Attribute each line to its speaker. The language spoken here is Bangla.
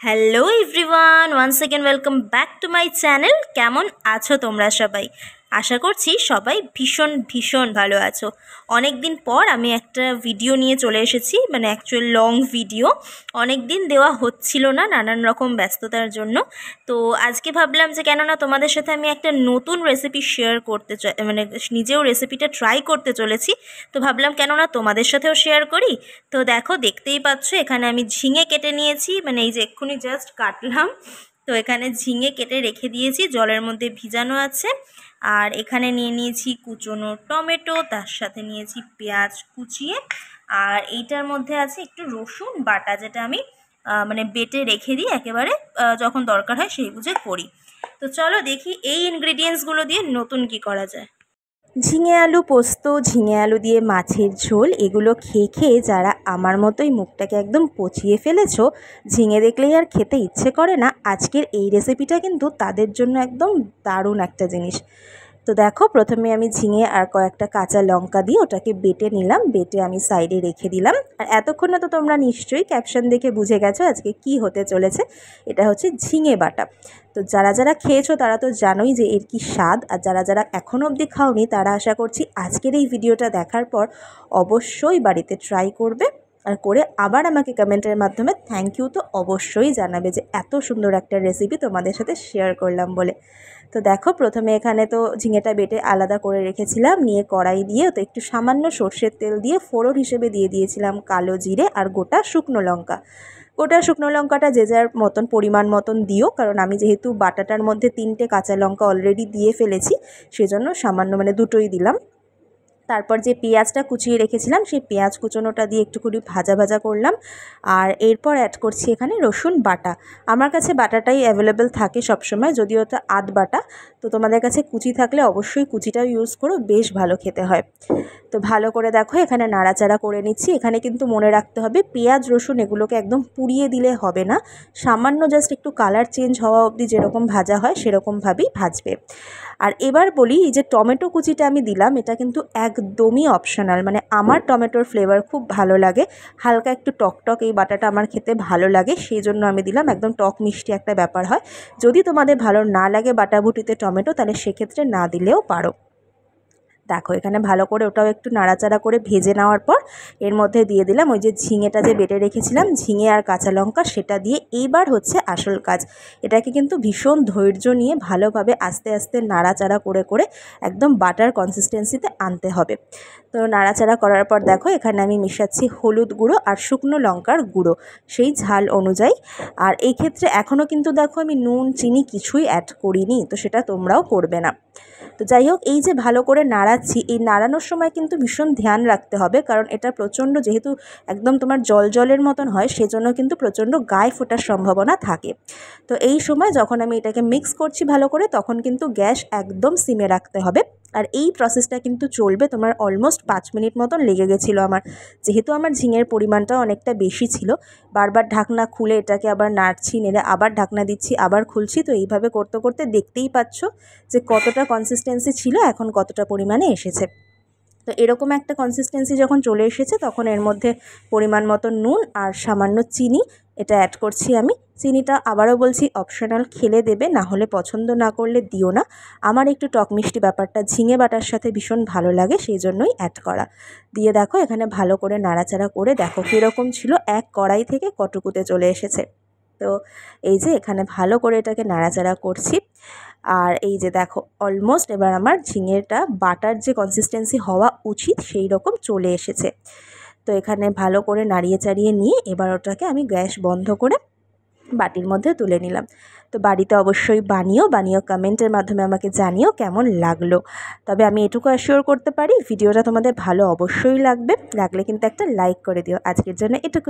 Speaker 1: Hello everyone, once second welcome back to my channel. কেমন আছো তোমরা সবাই? আশা করছি সবাই ভীষণ ভীষণ ভালো আছো। অনেক দিন পর আমি একটা ভিডিও নিয়ে চলে এসেছি, মানে অ্যাকচুয়াল লং ভিডিও। অনেক দিন দেওয়া হচ্ছিল না নানান রকম ব্যস্ততার জন্য। তো আজকে ভাবলাম যে কেননা তোমাদের সাথে আমি একটা নতুন রেসিপি শেয়ার করতে মানে নিজেও রেসিপিটা ট্রাই করতে চলেছি। তো ভাবলাম কেননা তোমাদের সাথেও শেয়ার করি। তো দেখো, দেখতেই পাচ্ছ এখানে আমি ঝিঙে কেটে নিয়েছি, মানে এই যে এক্ষুনি জাস্ট কাটলাম। তো এখানে ঝিঙে কেটে রেখে দিয়েছি, জলের মধ্যে ভিজানো আছে। আর এখানে নিয়ে নিয়েছি কুচনো টমেটো, তার সাথে নিয়েছি পেঁয়াজ কুচিয়ে। আর এইটার মধ্যে আছে একটু রসুন বাটা, যেটা আমি মানে বেটে রেখে দিই একেবারে, যখন দরকার হয় সেই বুঝে করি। তো চলো দেখি এই ইনগ্রিডিয়েন্টসগুলো দিয়ে নতুন কি করা যায়। ঝিঙে আলু পোস্ত, ঝিঙে আলু দিয়ে মাছের ঝোল, এগুলো খেয়ে খেয়ে যারা আমার মতোই মুখটাকে একদম পচিয়ে ফেলেছো, ঝিঙে দেখলেই আর খেতে ইচ্ছে করে না, আজকের এই রেসিপিটা কিন্তু তাদের জন্য একদম দারুণ একটা জিনিস। তো দেখো, প্রথমে আমি ঝিঙে আর কয়েকটা কাঁচা লঙ্কা দিয়ে ওটাকে বেটে নিলাম, বেটে আমি সাইডে রেখে দিলাম। আর এতক্ষণে তো তোমরা নিশ্চয়ই ক্যাপশন দেখে বুঝে গেছো আজকে কি হতে চলেছে। এটা হচ্ছে ঝিঙে বাটা। তো যারা যারা খেয়েছো তারা তো জানোই যে এর কি স্বাদ, আর যারা যারা এখনও অবধি খাওনি তারা আশা করছি আজকের এই ভিডিওটা দেখার পর অবশ্যই বাড়িতে ট্রাই করবে, আর করে আবার আমাকে কমেন্টের মাধ্যমে থ্যাংক ইউ তো অবশ্যই জানাবে যে এত সুন্দর একটা রেসিপি তোমাদের সাথে শেয়ার করলাম বলে। তো দেখো, প্রথমে এখানে তো ঝিঙেটা বেটে আলাদা করে রেখেছিলাম, নিয়ে কড়াই দিয়ে তো একটু সামান্য সর্ষের তেল দিয়ে ফোড়ন হিসেবে দিয়ে দিয়েছিলাম কালো জিরে আর গোটা শুকনো লঙ্কা। গোটা শুকনো লঙ্কাটা যে যার মতন পরিমাণ মতন দিও, কারণ আমি যেহেতু বাটাটার মধ্যে 3টে কাঁচা লঙ্কা অলরেডি দিয়ে ফেলেছি, সেজন্য সামান্য মানে দুটোই দিলাম। তারপর যে পেঁয়াজটা কুচিয়ে রেখেছিলাম সেই পেঁয়াজ কুচোনোটা দিয়ে একটুখানি ভাজা ভাজা করলাম। আর এরপর অ্যাড করছি এখানে রসুন বাটা। আমার কাছে বাটাটাই অ্যাভেলেবেল থাকে সবসময়, যদিও ওটা আধ বাটা। তো তোমাদের কাছে কুচি থাকলে অবশ্যই কুচিটাও ইউজ করো, বেশ ভালো খেতে হয়। তো ভালো করে দেখো এখানে নাড়াচাড়া করে নিচ্ছি। এখানে কিন্তু মনে রাখতে হবে পেঁয়াজ রসুন এগুলোকে একদম পুড়িয়ে দিলে হবে না, সামান্য জাস্ট একটু কালার চেঞ্জ হওয়া অবধি যেরকম ভাজা হয় সেরকমভাবেই ভাজবে। আর এবার বলি, এই যে টমেটো কুচিটা আমি দিলাম এটা কিন্তু একদমই অপশনাল, মানে আমার টমেটোর ফ্লেভার খুব ভালো লাগে, হালকা একটু টকটক এই বাটাটা আমার খেতে ভালো লাগে, সেই জন্য আমি দিলাম। একদম টক মিষ্টি একটা ব্যাপার হয়। যদি তোমাদের ভালো না লাগে বাটাবুটিতে টমেটো, তাহলে সেক্ষেত্রে না দিলেও পারো। দেখো এখানে ভালো করে ওটাও একটু নাড়াচাড়া করে ভেজে নেওয়ার পর এর মধ্যে দিয়ে দিলাম ওই যে ঝিঙেটা যে বেটে রেখেছিলাম, ঝিঙে আর কাঁচা লঙ্কা, সেটা দিয়ে এইবার হচ্ছে আসল কাজ। এটাকে কিন্তু ভীষণ ধৈর্য নিয়ে ভালোভাবে আস্তে আস্তে নাড়াচাড়া করে করে একদম বাটার কনসিস্টেন্সিতে আনতে হবে। তো নাড়াচাড়া করার পর দেখো এখানে আমি মেশাচ্ছি হলুদ গুঁড়ো আর শুকনো লঙ্কার গুঁড়ো, সেই ঝাল অনুযায়ী। আর এই ক্ষেত্রে এখনও কিন্তু দেখো আমি নুন চিনি কিছুই অ্যাড করিনি, তো সেটা তোমরাও করবে না। তো যাই হোক, এই যে ভালো করে নাড়াচ্ছি, এই নাড়ানোর সময় কিন্তু ভীষণ ধ্যান রাখতে হবে, কারণ এটা প্রচণ্ড যেহেতু একদম তোমার জল জলের মতন হয়, সেজন্য কিন্তু প্রচণ্ড গায়ে ফোটার সম্ভাবনা থাকে। তো এই সময় যখন আমি এটাকে মিক্স করছি ভালো করে, তখন কিন্তু গ্যাস একদম সিমে রাখতে হবে। আর এই প্রসেসটা কিন্তু চলবে তোমার অলমোস্ট 5 মিনিট মতন লেগে গেছিলো আমার, যেহেতু আমার ঝিঙের পরিমাণটা অনেকটা বেশি ছিল। বারবার ঢাকনা খুলে এটাকে আবার নাড়ছি, নেড়ে আবার ঢাকনা দিচ্ছি, আবার খুলছি। তো এইভাবে করতে করতে দেখতেই পাচ্ছ যে কতটা কনসিস্টেন্সি ছিল, এখন কতটা পরিমাণে এসেছে। তো এরকম একটা কনসিস্টেন্সি যখন চলে এসেছে, তখন এর মধ্যে পরিমাণ মতো নুন আর সামান্য চিনি এটা অ্যাড করছি আমি। চিনিটা আবারও বলছি অপশনাল, খেলে দেবে, না হলে পছন্দ না করলে দিও না। আমার একটু টক মিষ্টি ব্যাপারটা ঝিঙে বাটার সাথে ভীষণ ভালো লাগে, সেই জন্যই অ্যাড করা। দিয়ে দেখো এখানে ভালো করে নাড়াচাড়া করে দেখো কীরকম ছিল, এক কড়াই থেকে কটকুতে চলে এসেছে। তো এই যে এখানে ভালো করে এটাকে নাড়াচাড়া করছি। আর এই যে দেখো অলমোস্ট এবার আমার ঝিঙেটা বাটার যে কনসিস্টেন্সি হওয়া উচিত সেই রকম চলে এসেছে। তো এখানে ভালো করে নাড়িয়ে চাড়িয়ে নিয়ে এবার ওটাকে আমি গ্যাস বন্ধ করে বাটির মধ্যে তুলে নিলাম। তো বাড়িতে অবশ্যই বানিও কমেন্টের মাধ্যমে আমাকে জানিও কেমন লাগলো। তবে আমি এটুকু অ্যাসিওর করতে পারি ভিডিওটা তোমাদের ভালো অবশ্যই লাগবে, লাগলে কিন্তু একটা লাইক করে দিও। আজকের জন্য এটুকু।